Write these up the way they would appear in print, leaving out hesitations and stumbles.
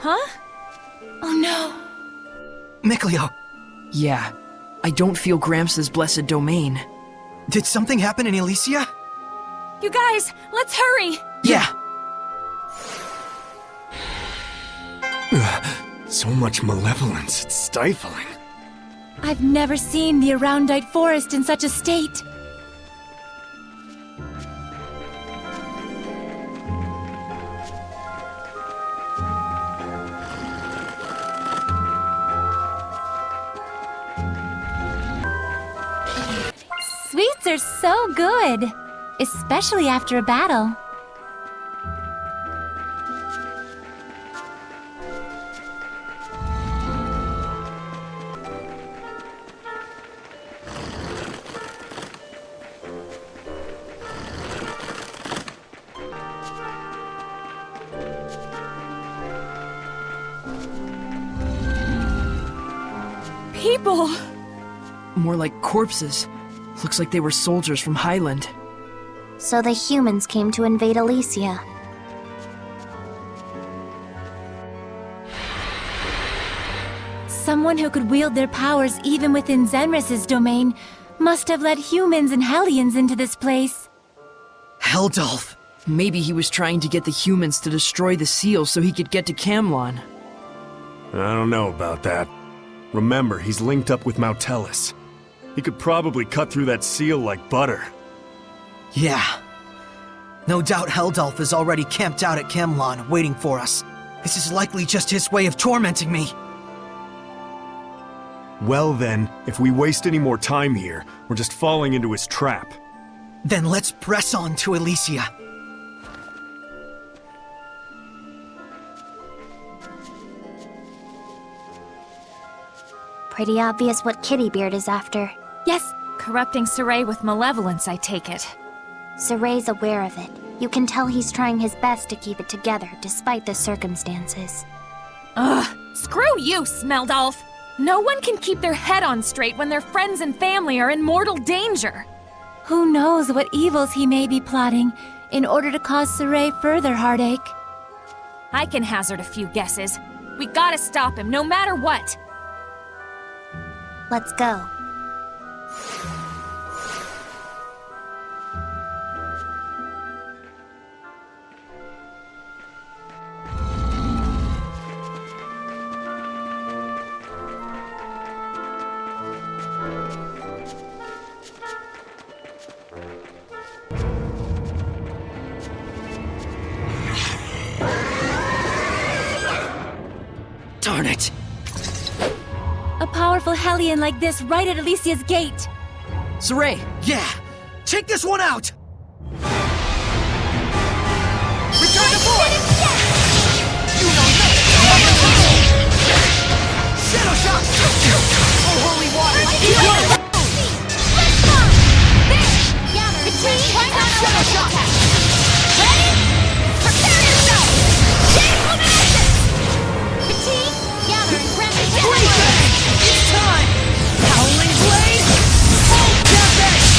Huh? Oh no. Mikleo, Yeah, I don't feel Gramps' blessed domain. did something happen in Elysia? You guys, let's hurry! Yeah. So much malevolence, it's stifling. I've never seen the Aroundite forest in such a state. Sweets are so good, especially after a battle. People! More like corpses. Looks like they were soldiers from Highland. So the humans came to invade Elysia. Someone who could wield their powers even within Zenris's domain must have led humans and Hellions into this place. Heldalf. Maybe he was trying to get the humans to destroy the seal so he could get to Camlon. I don't know about that. Remember, he's linked up with Mautellus. He could probably cut through that seal like butter. Yeah. No doubt Heldalf is already camped out at Camlon, waiting for us. This is likely just his way of tormenting me. Well then, if we waste any more time here, we're just falling into his trap. Then let's press on to Elysia. Pretty obvious what Kittybeard is after. Yes, corrupting Saray with malevolence, I take it. Saray's aware of it. You can tell he's trying his best to keep it together, despite the circumstances. Ugh, screw you, Smeldolf! No one can keep their head on straight when their friends and family are in mortal danger. Who knows what evils he may be plotting in order to cause Saray further heartache. I can hazard a few guesses. We gotta stop him, no matter what. Let's go. Darn it! A powerful Hellion like this right at Elysia's gate. Saray! Yeah! Take this one out! Return to board! You know nothing! Shadow Shot! Oh, holy water! Shadow Shot! Ready? Prepare yourself! Chain Luminescence! Fatigue, gather, and grant me death! It's time! Howling Blade! Hold Tempest!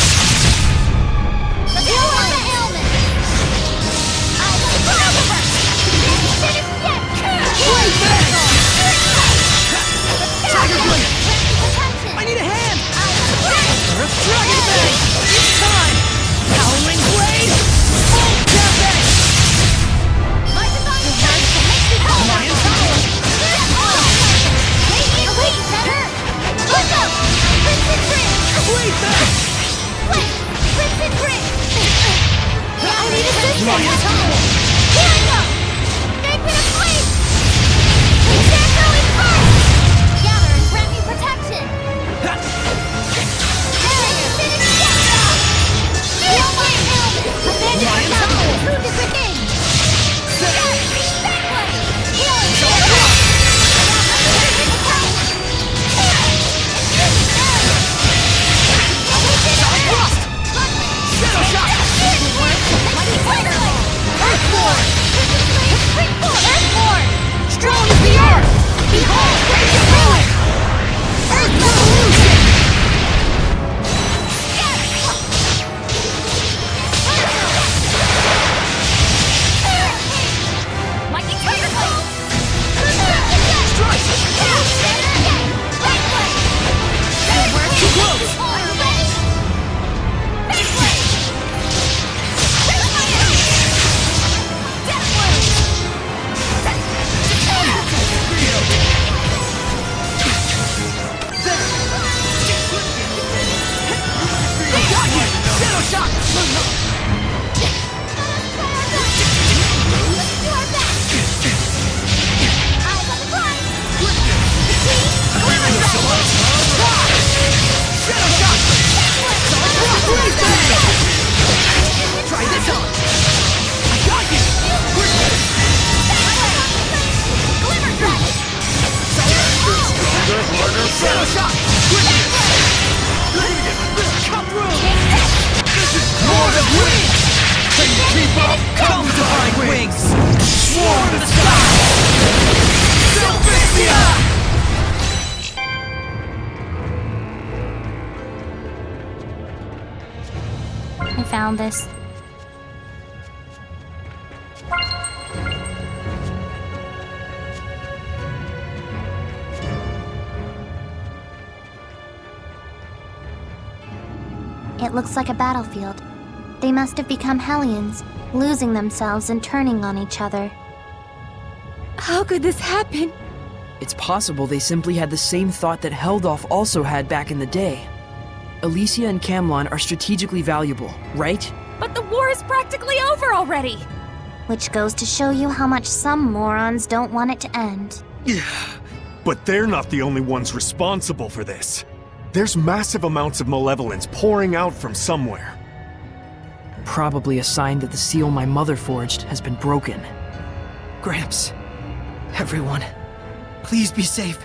found this. It looks like a battlefield. They must have become Hellions, losing themselves and turning on each other. How could this happen? It's possible they simply had the same thought that Heldolf also had back in the day. Elysia and Camlon are strategically valuable, right? But the war is practically over already! Which goes to show you how much some morons don't want it to end. But they're not the only ones responsible for this. There's massive amounts of malevolence pouring out from somewhere. Probably a sign that the seal my mother forged has been broken. Gramps, everyone, please be safe.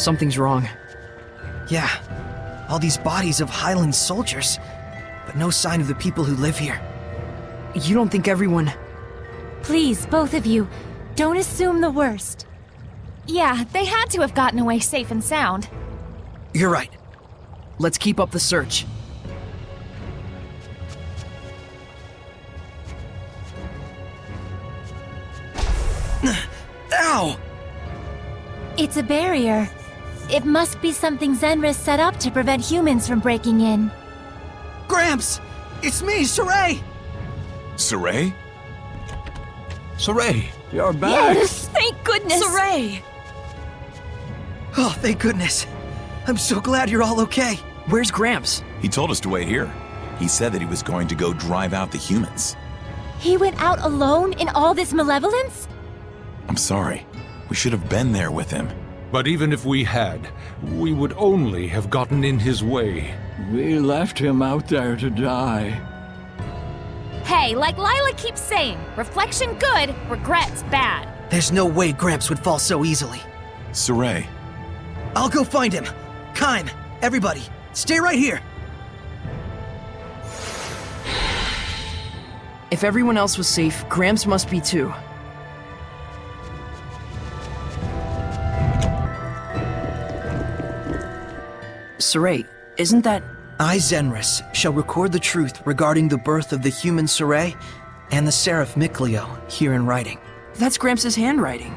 Something's wrong. Yeah, all these bodies of Highland soldiers, but no sign of the people who live here. You don't think everyone... Please, both of you, don't assume the worst. Yeah, they had to have gotten away safe and sound. You're right. Let's keep up the search. Ow! It's a barrier. It must be something Zenris set up to prevent humans from breaking in. Gramps! It's me, Saray! Saray? Saray, you're back. Yes, thank goodness! Saray! Oh, thank goodness. I'm so glad you're all okay. Where's Gramps? He told us to wait here. He said that he was going to go drive out the humans. He went out alone in all this malevolence? I'm sorry. We should have been there with him. But even if we had, we would only have gotten in his way. We left him out there to die. Hey, like Lila keeps saying, reflection good, regrets bad. There's no way Gramps would fall so easily. Saray. I'll go find him. Kime, everybody, stay right here. If everyone else was safe, Gramps must be too. Saray, isn't that... I, Zenris, shall record the truth regarding the birth of the human Saray and the seraph Mikleo here in writing. That's Gramps' handwriting.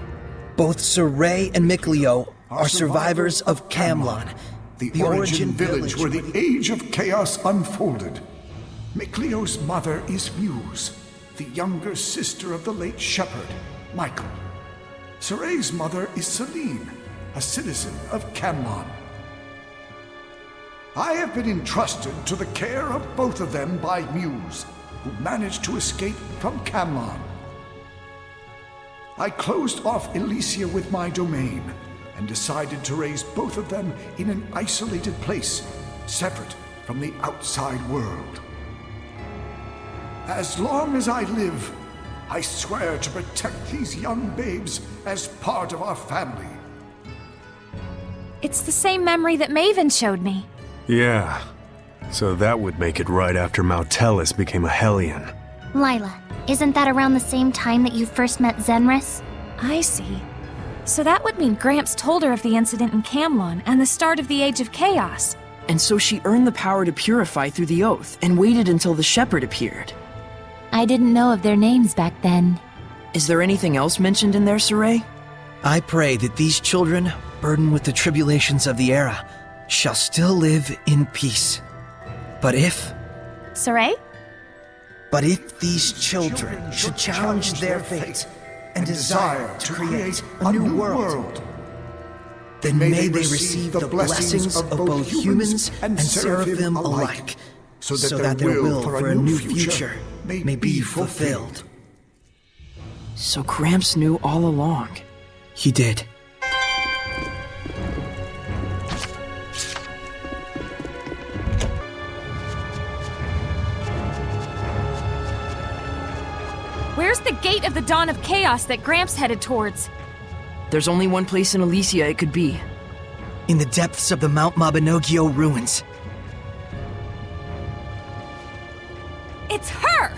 Both Saray and Mikleo are survivors of Camlon, the origin village where the Age of Chaos unfolded. Mikleo's mother is Muse, the younger sister of the late shepherd, Michael. Saray's mother is Celine, a citizen of Camlon. I have been entrusted to the care of both of them by Muse, who managed to escape from Camlon. I closed off Elysia with my domain, and decided to raise both of them in an isolated place, separate from the outside world. As long as I live, I swear to protect these young babes as part of our family. It's the same memory that Maven showed me. Yeah. So that would make it right after Mautelis became a Hellion. Lila, isn't that around the same time that you first met Zenris? I see. So that would mean Gramps told her of the incident in Camlon and the start of the Age of Chaos. And so she earned the power to purify through the oath and waited until the shepherd appeared. I didn't know of their names back then. Is there anything else mentioned in there, Saray? I pray that these children, burdened with the tribulations of the era, shall still live in peace. But if Saray? these children should challenge their fate and desire to create a new world, then may they receive the blessings of both humans and seraphim alike, so that their will for a new future may be fulfilled. So Gramps knew all along. He did. Where's the gate of the Dawn of Chaos that Gramps headed towards? There's only one place in Elysia it could be. in the depths of the Mount Mabinogio ruins. It's her!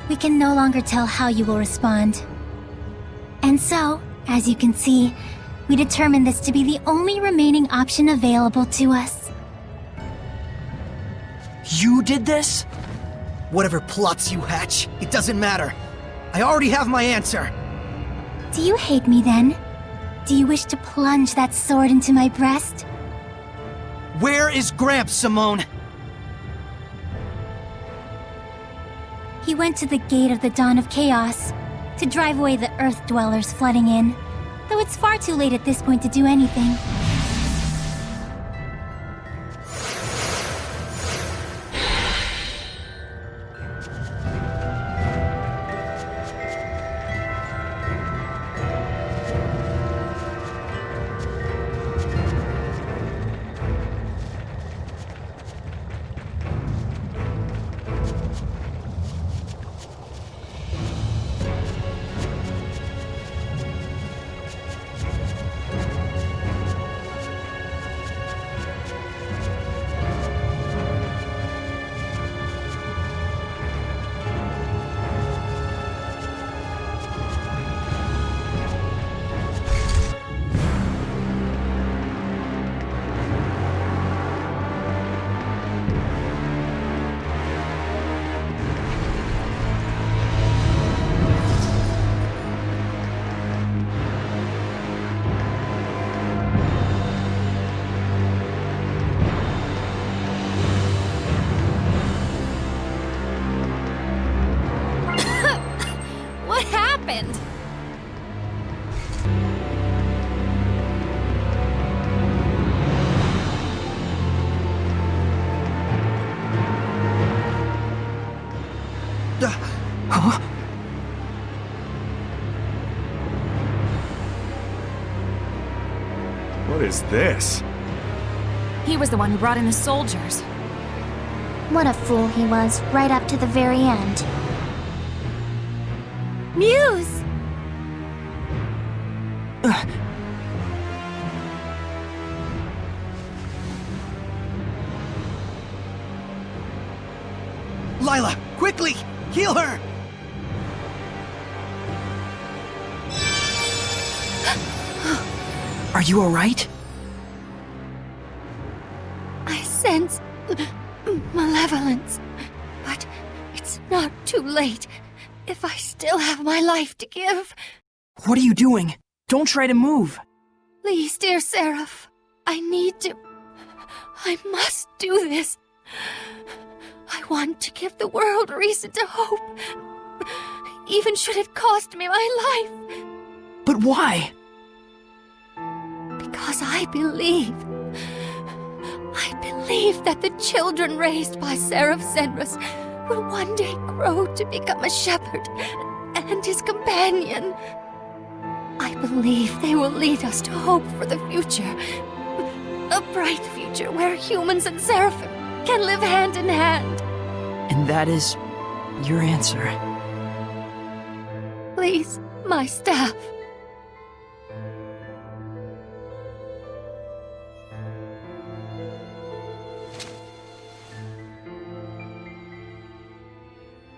We can no longer tell how you will respond. And so, as you can see, we determined this to be the only remaining option available to us. You did this? Whatever plots you hatch, it doesn't matter. I already have my answer. Do you hate me then? Do you wish to plunge that sword into my breast? Where is Gramps, Symonne? He went to the gate of the Dawn of Chaos to drive away the Earth Dwellers flooding in, though it's far too late at this point to do anything. What happened? Huh? What is this? He was the one who brought in the soldiers. What a fool he was, right up to the very end. Muse! Lila, quickly! Heal her! Are you alright? I sense malevolence, but it's not too late if I still have my life to give. What are you doing? Don't try to move. Please, dear Seraph, I need to. I must do this. I want to give the world reason to hope, even should it cost me my life. But why? Because I believe that the children raised by Seraph Zenrus will one day grow to become a shepherd and his companion. I believe they will lead us to hope for the future. A bright future where humans and seraphim can live hand in hand. And that is your answer. Please, my staff.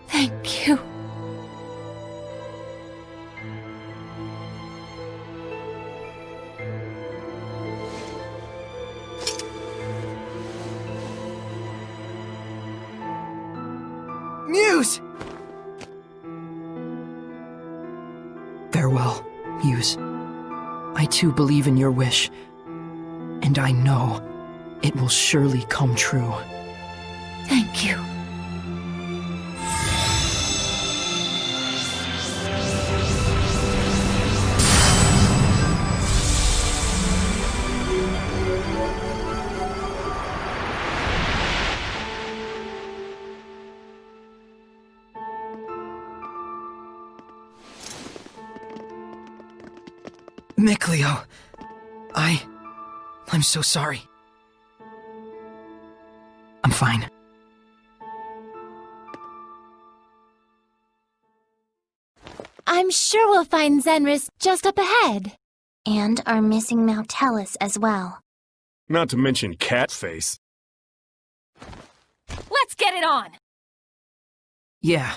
Thank you. Muse! Farewell, Muse. I too believe in your wish, and I know it will surely come true. Thank you. Mikleo, I'm so sorry. I'm fine. I'm sure we'll find Zenrus just up ahead. And our missing Mautellus as well. Not to mention Catface. Let's get it on! Yeah.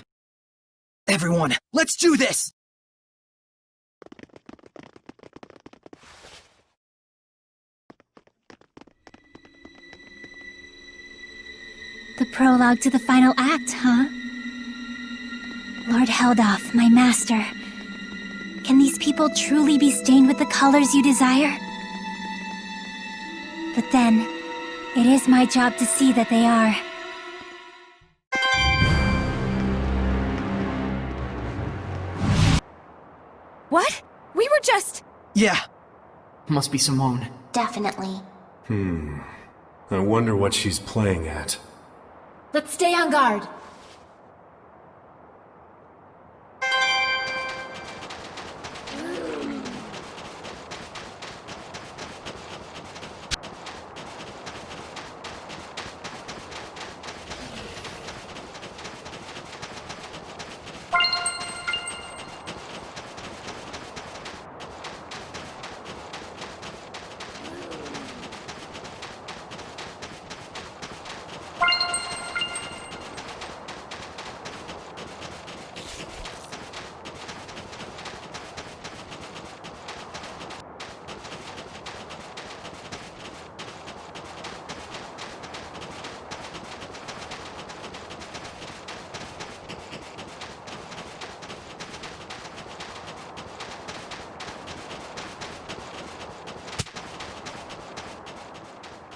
Everyone, let's do this! The prologue to the final act, huh? Lord Heldoff, my master. Can these people truly be stained with the colors you desire? But then, it is my job to see that they are. What? We were just... Yeah. Must be Symonne. Definitely. I wonder what she's playing at. Let's stay on guard.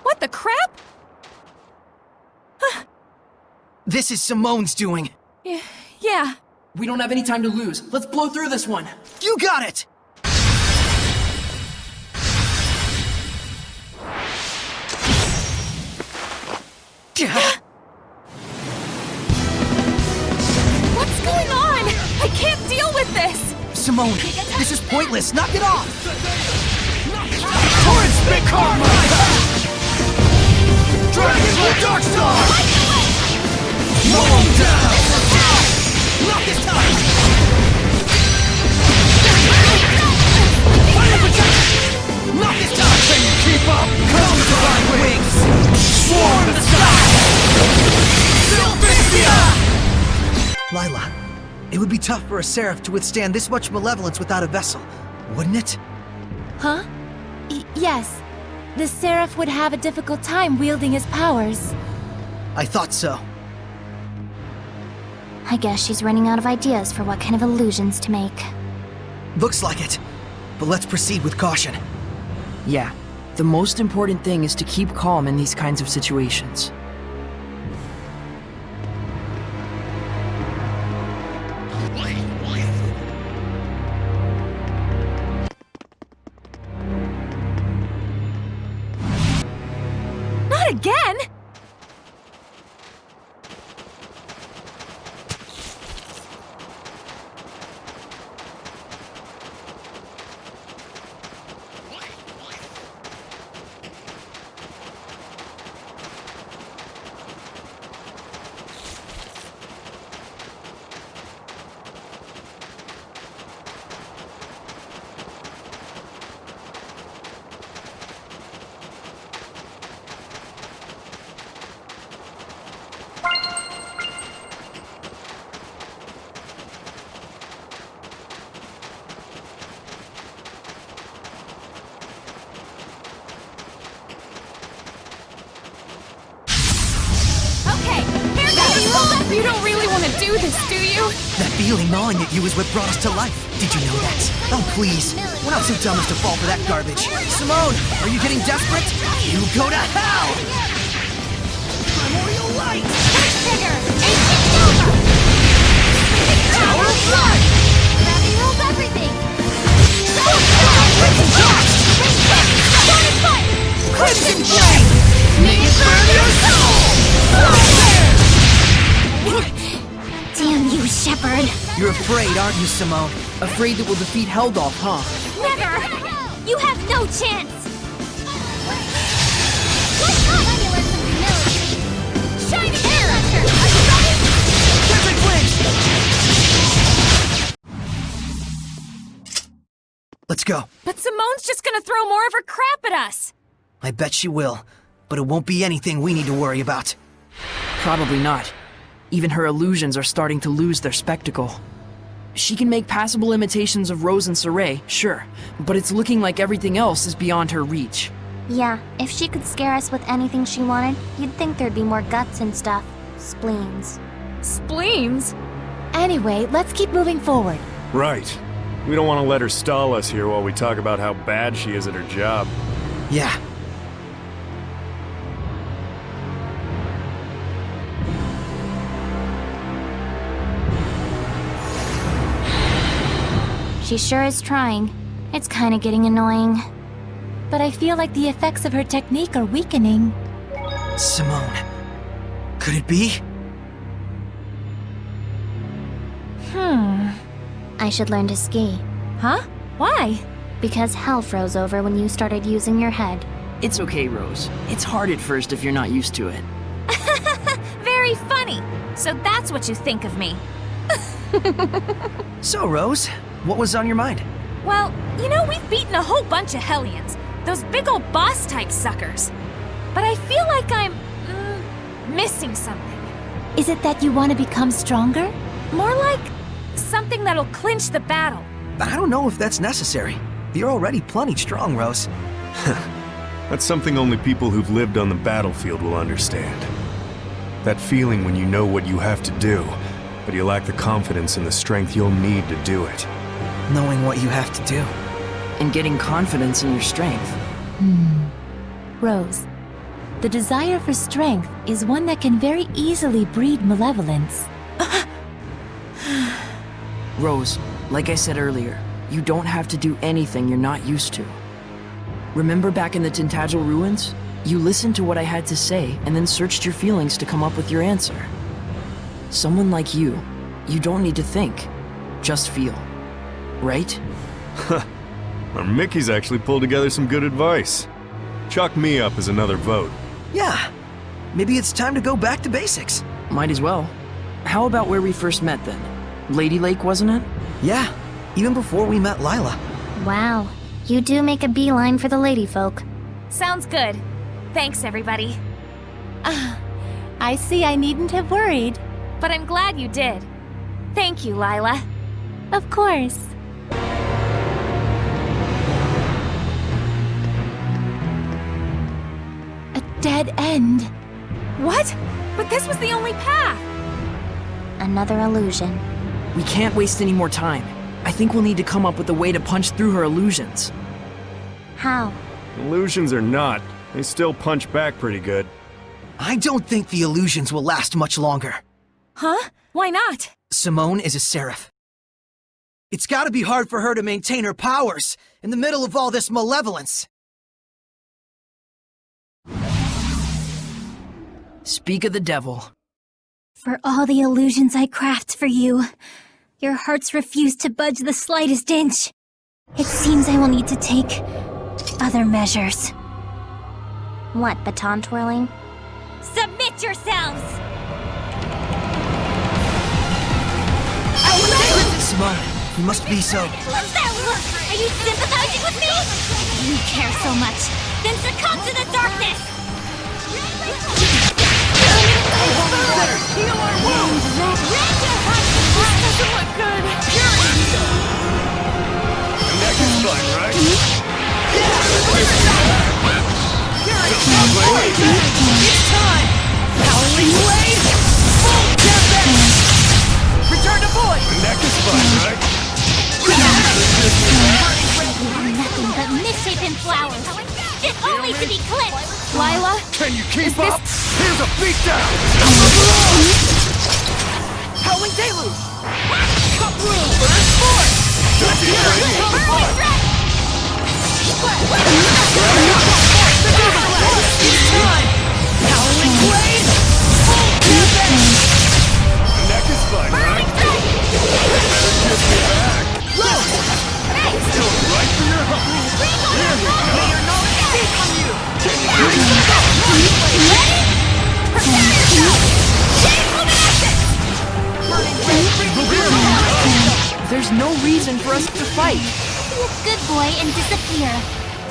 What the crap? This is Symonne's doing. Yeah. We don't have any time to lose. Let's blow through this one. You got it! What's going on? I can't deal with this! Symonne, this is pointless. Knock it off! Torrent Spit Karma! Dragon Blade Darkstar! Mow him down! Not this time! Final protection! Not this time! Can you keep up? Come to my wings! Swarm the sky! Zestiria! Lila, it would be tough for a Seraph to withstand this much malevolence without a vessel, wouldn't it? Huh? Yes. The Seraph would have a difficult time wielding his powers. I thought so. I guess she's running out of ideas for what kind of illusions to make. Looks like it. But let's proceed with caution. Yeah. The most important thing is to keep calm in these kinds of situations. Not again! You don't really want to do this, do you? That feeling gnawing at you is what brought us to life. Did you know that? Oh, please. We're not so dumb as to fall for that garbage. Symonne, are you getting desperate? You go to hell! Primordial Light! Trigger! Ancient Nova! Tower of Blood! Gravity rules everything! Crimson Flame! May it burn your soul! Damn you, Shepard! You're afraid, aren't you, Symonne? Afraid that we'll defeat Heldoff, huh? Never! You have no chance! Shining Air! Are you ready? Perfect Flinch! Let's go. go. But Symonne's just gonna throw more of her crap at us. I bet she will, but it won't be anything we need to worry about. Probably not. Even her illusions are starting to lose their spectacle. She can make passable imitations of Rose and Saray, sure, but it's looking like everything else is beyond her reach. Yeah, if she could scare us with anything she wanted, you'd think there'd be more guts and stuff. Spleens. Spleens? Anyway, let's keep moving forward. Right. We don't want to let her stall us here while we talk about how bad she is at her job. Yeah. She sure is trying. It's kinda getting annoying. But I feel like the effects of her technique are weakening. Symonne. Could it be? I should learn to ski. Huh? Why? Because hell froze over when you started using your head. It's okay, Rose. It's hard at first if you're not used to it. Very funny. So that's what you think of me. So, Rose, what was on your mind? Well, you know, we've beaten a whole bunch of Hellions. Those big old boss-type suckers. But I feel like I'm... missing something. Is it that you want to become stronger? More like something that'll clinch the battle. I don't know if that's necessary. You're already plenty strong, Rose. That's something only people who've lived on the battlefield will understand. That feeling when you know what you have to do, but you lack the confidence and the strength you'll need to do it. Knowing what you have to do. And getting confidence in your strength. Rose, the desire for strength is one that can very easily breed malevolence. Rose, like I said earlier, you don't have to do anything you're not used to. Remember back in the Tintagel ruins? You listened to what I had to say and then searched your feelings to come up with your answer. Someone like you don't need to think, just feel. Right? Our Mickey's actually pulled together some good advice. Chalk me up as another vote. Yeah. Maybe it's time to go back to basics. Might as well. How about where we first met then? Lady Lake, wasn't it? Yeah, even before we met Lila. Wow, you do make a beeline for the lady folk. Sounds good. Thanks, everybody. I see I needn't have worried. But I'm glad you did. Thank you, Lila. Of course. A dead end. What? But this was the only path! Another illusion. We can't waste any more time. I think we'll need to come up with a way to punch through her illusions. How? Illusions or not, they still punch back pretty good. I don't think the illusions will last much longer. Huh? Why not? Symonne is a seraph. It's gotta be hard for her to maintain her powers in the middle of all this malevolence. Speak of the devil. For all the illusions I craft for you, your hearts refuse to budge the slightest inch. It seems I will need to take other measures. What, baton twirling? Submit yourselves! Symonne, you must be so... What's that look? Are you sympathizing with me? You care so much. Then succumb to the darkness! Heal our wounds! This doesn't look good. The neck is fine, right? It's time! Howling Blade! Full tempest! Return to void! The neck is fine, right? Nothing but misshapen flowers. Fit only to be clipped. Lila? Can you keep up? Here's a beatdown! Howling Deluge! Cut through! Burst force! It's time! Howling Blade! Full tempest! The neck is fine, right? Better kiss me back! Rose! Still right for your hump! Here we go! May your knowledge speak on you! Can you do it? There's no reason for us to fight. Be a good boy and disappear.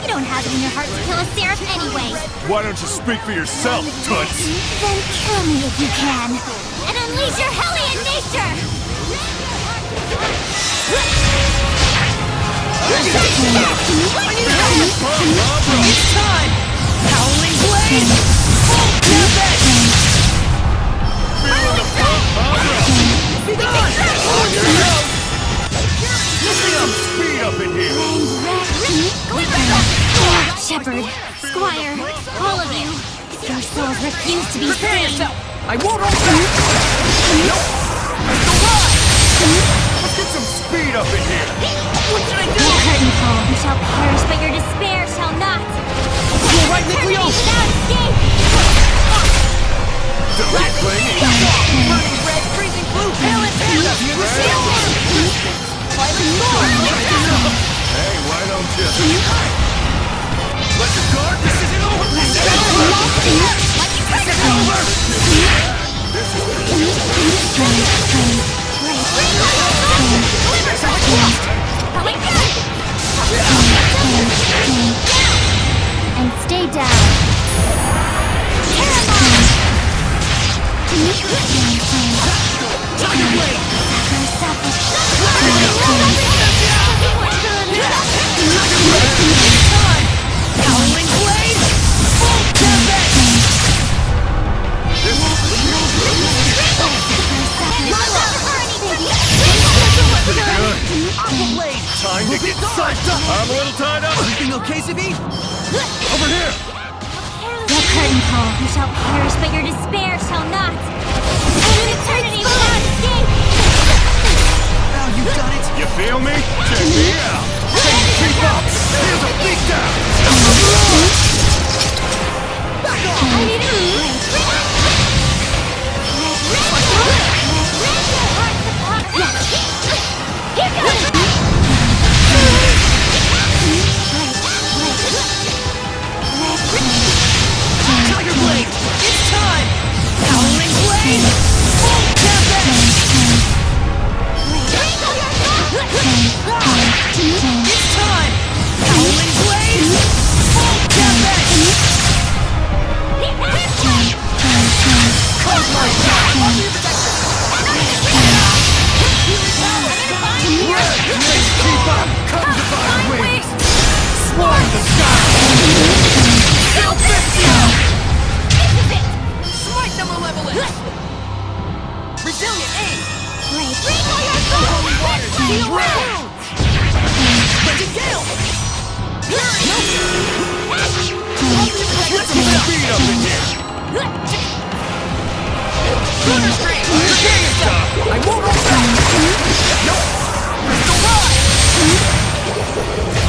You don't have it in your heart to kill a seraph anyway. Why don't you speak for yourself, Toots? Then kill me if you can. And unleash your hellion nature! It's time! Howling Blade! Feel the pump, Be gone! On your nose! Get some speed up in here! Shepherd, Squire, all of you, if your souls refuse to be Prepare saved. yourself! I won't hold back! Nope! Let's get some speed up in here! What should I do? Your curtain call, you shall perish, but your despair shall not. You're right, Nickleo! Without escape! Don't get clingy! Burning red, freezing blue, hail and panda! Violet storm! Hey, why don't you... Let your guard down! This isn't over! This is over! This And stay down. Howling Blade! Full tempest! pretty good. Aqua Blade! Time to get psyched up! I'm a little tied up! Everything okay, Zibi? Over here! Your curtain call, you shall perish, but your despair shall not. And an eternity without escape. Now you've done it! You feel me? Check me out! Can you keep up? Here's a beat down! Back off! I need a Here goes! Tiger Blade! It's time! Howling Blade! Full tempest! It's time! Howling Blade! Full tempest! Cold Light! Keep up! Come divine wings! Swarm the sky! Smite the Malevolent! Resilient Aim! Holy water! Heal wounds! Legend Gale! Get some speed up in here! Lunar Stream! Prepare yourself! I won't hold back! Nope! Crystal Rise!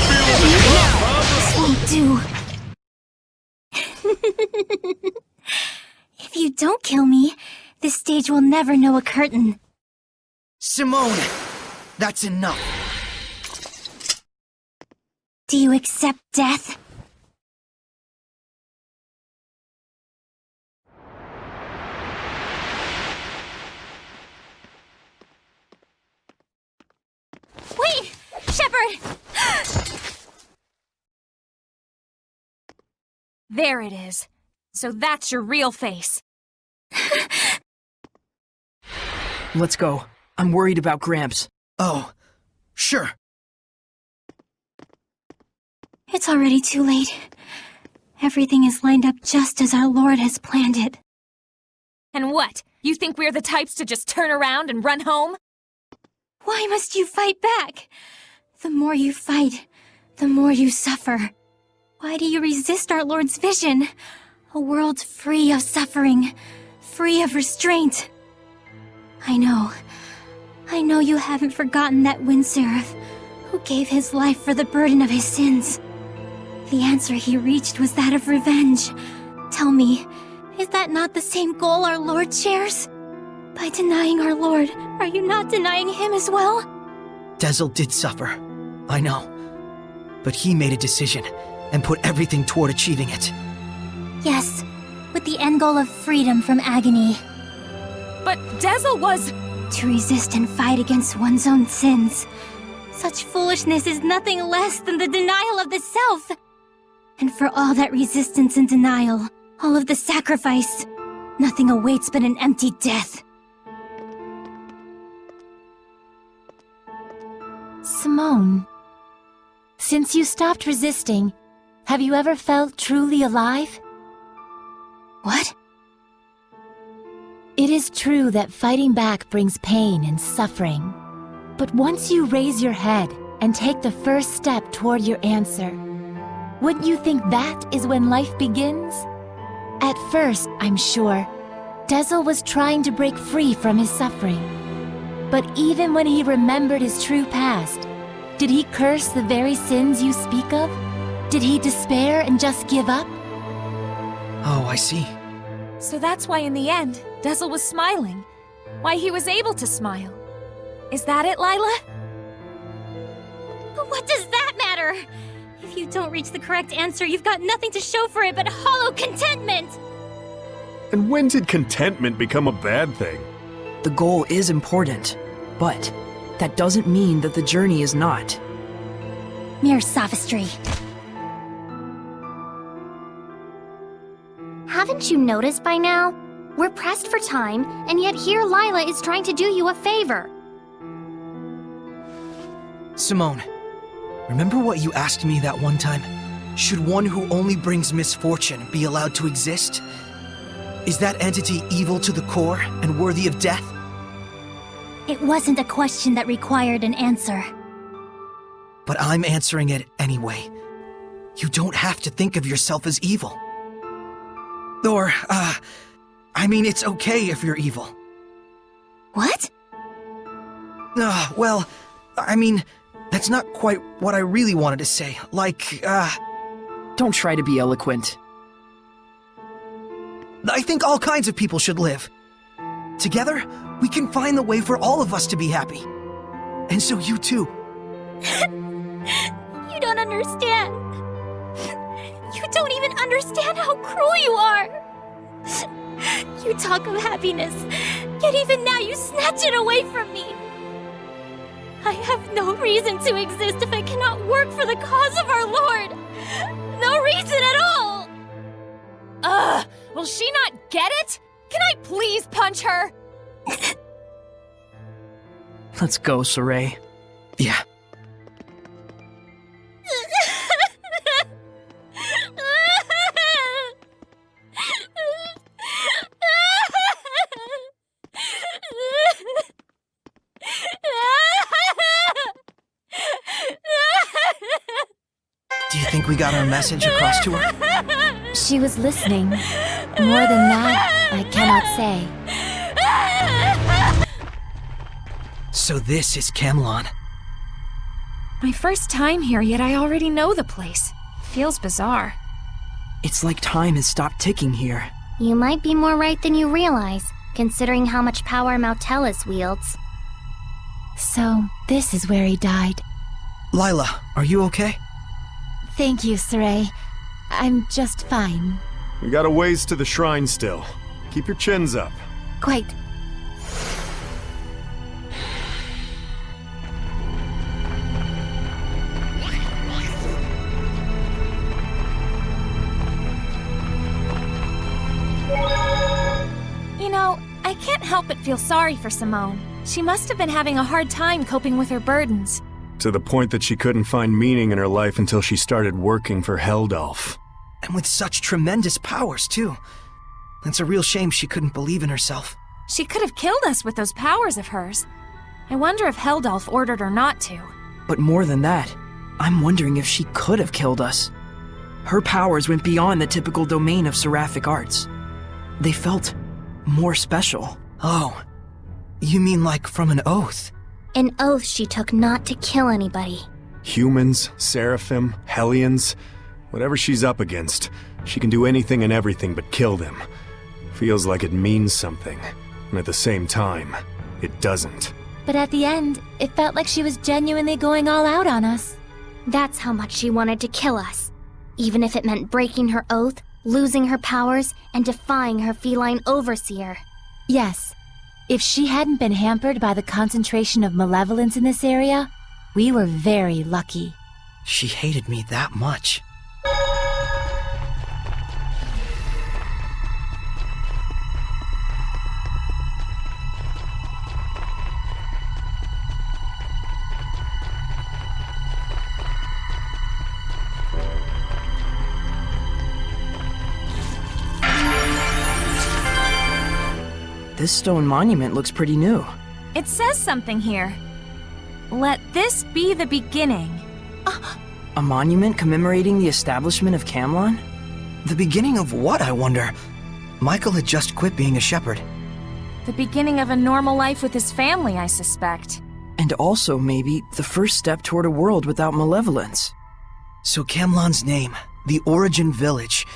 Feel the pump, huh? Sweet dew. If you don't kill me, this stage will never know a curtain. Symonne! That's enough! Do you accept death? Wait! Shepherd! There it is. So that's your real face. Let's go. I'm worried about Gramps. Oh, sure. It's already too late. Everything is lined up just as our Lord has planned it. And what? You think we're the types to just turn around and run home? Why must you fight back? The more you fight, the more you suffer. Why do you resist our Lord's vision? A world free of suffering, free of restraint. I know you haven't forgotten that wind seraph who gave his life for the burden of his sins. The answer he reached was that of revenge. Tell me, is that not the same goal our Lord shares? By denying our Lord, are you not denying him as well? Dezel did suffer, I know. But he made a decision and put everything toward achieving it. Yes, with the end goal of freedom from agony. But Dezel was... To resist and fight against one's own sins. Such foolishness is nothing less than the denial of the self. And for all that resistance and denial, all of the sacrifice, nothing awaits but an empty death. Symonne, since you stopped resisting, have you ever felt truly alive? What? It is true that fighting back brings pain and suffering. But once you raise your head and take the first step toward your answer, wouldn't you think that is when life begins? At first, I'm sure, Dezel was trying to break free from his suffering. But even when he remembered his true past, did he curse the very sins you speak of? Did he despair and just give up? Oh, I see. So that's why in the end, Dezel was smiling. Why he was able to smile. Is that it, Lila? But what does that matter? If you don't reach the correct answer, you've got nothing to show for it but hollow contentment! And when did contentment become a bad thing? The goal is important, but that doesn't mean that the journey is not. Mere sophistry. Haven't you noticed by now? We're pressed for time, and yet here Lila is trying to do you a favor. Symonne, remember what you asked me that one time? Should one who only brings misfortune be allowed to exist? Is that entity evil to the core and worthy of death? It wasn't a question that required an answer. But I'm answering it anyway. You don't have to think of yourself as evil. Or, I mean, it's okay if you're evil. What? Well, I mean, that's not quite what I really wanted to say. Like, Don't try to be eloquent. I think all kinds of people should live. Together, we can find the way for all of us to be happy. And so you too. You don't understand. You don't even understand how cruel you are. You talk of happiness, yet even now you snatch it away from me. I have no reason to exist if I cannot work for the cause of our Lord. No reason at all. Will she not get it? Can I please punch her? Let's go, Saray. Yeah. Do you think we got our message across to her? She was listening. More than that, I cannot say. So this is Camelon. My first time here, yet I already know the place. Feels bizarre. It's like time has stopped ticking here. You might be more right than you realize, considering how much power Mautelis wields. So, this is where he died. Lila, are you okay? Thank you, Saray. I'm just fine. We got a ways to the shrine still. Keep your chins up. Quite. You know, I can't help but feel sorry for Symonne. She must have been having a hard time coping with her burdens. To the point that she couldn't find meaning in her life until she started working for Heldalf. And with such tremendous powers, too. It's a real shame she couldn't believe in herself. She could have killed us with those powers of hers. I wonder if Heldalf ordered her not to. But more than that, I'm wondering if she could have killed us. Her powers went beyond the typical domain of seraphic arts. They felt more special. Oh, you mean like from an oath? An oath she took not to kill anybody. Humans, Seraphim, Hellions, whatever she's up against, she can do anything and everything but kill them. Feels like it means something, and at the same time, it doesn't. But at the end, it felt like she was genuinely going all out on us. That's how much she wanted to kill us. Even if it meant breaking her oath, losing her powers, and defying her feline overseer. Yes. If she hadn't been hampered by the concentration of malevolence in this area, We were very lucky. She hated me that much. This stone monument looks pretty new. It says something here. Let this be the beginning. A monument commemorating the establishment of Camlon? The beginning of what, I wonder? Michael had just quit being a shepherd. The beginning of a normal life with his family, I suspect. And also, maybe, the first step toward a world without malevolence. So Camlon's name, the Origin Village,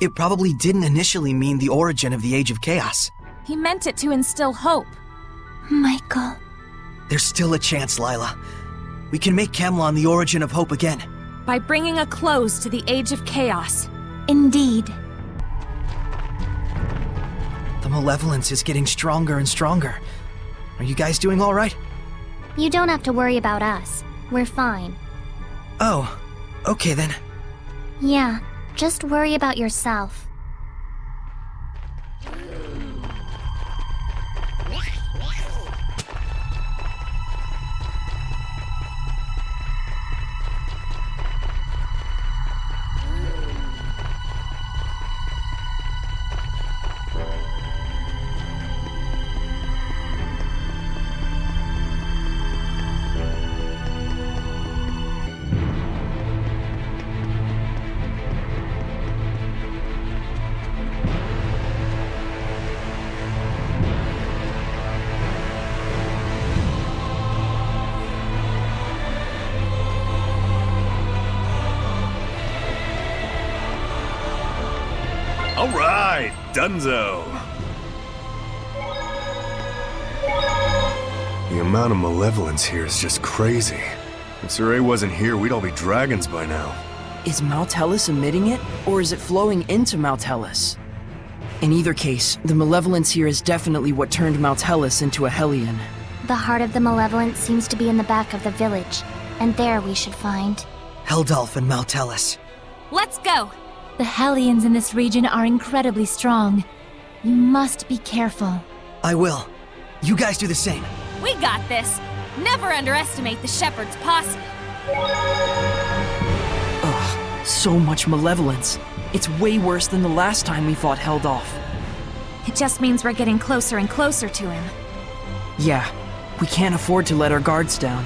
it probably didn't initially mean the origin of the Age of Chaos. He meant it to instill hope. Michael. There's still a chance, Lila. We can make Camlon the origin of hope again. By bringing a close to the Age of Chaos. Indeed. The malevolence is getting stronger and stronger. Are you guys doing all right? You don't have to worry about us. We're fine. Oh, okay then. Yeah, just worry about yourself. All right, Dunzo. The amount of malevolence here is just crazy. If Sir wasn't here, we'd all be dragons by now. Is Mount Hellas emitting it, or is it flowing into Mount Hellas? In either case, the malevolence here is definitely what turned Mount Hellas into a Hellion. The heart of the malevolence seems to be in the back of the village, and there we should find Heldalf and Mount Hellas. Let's go! The Hellions in this region are incredibly strong. You must be careful. I will. You guys do the same. We got this. Never underestimate the Shepherd's posse. Ugh, so much malevolence. It's way worse than the last time we fought Heldalf. It just means we're getting closer and closer to him. Yeah, we can't afford to let our guards down.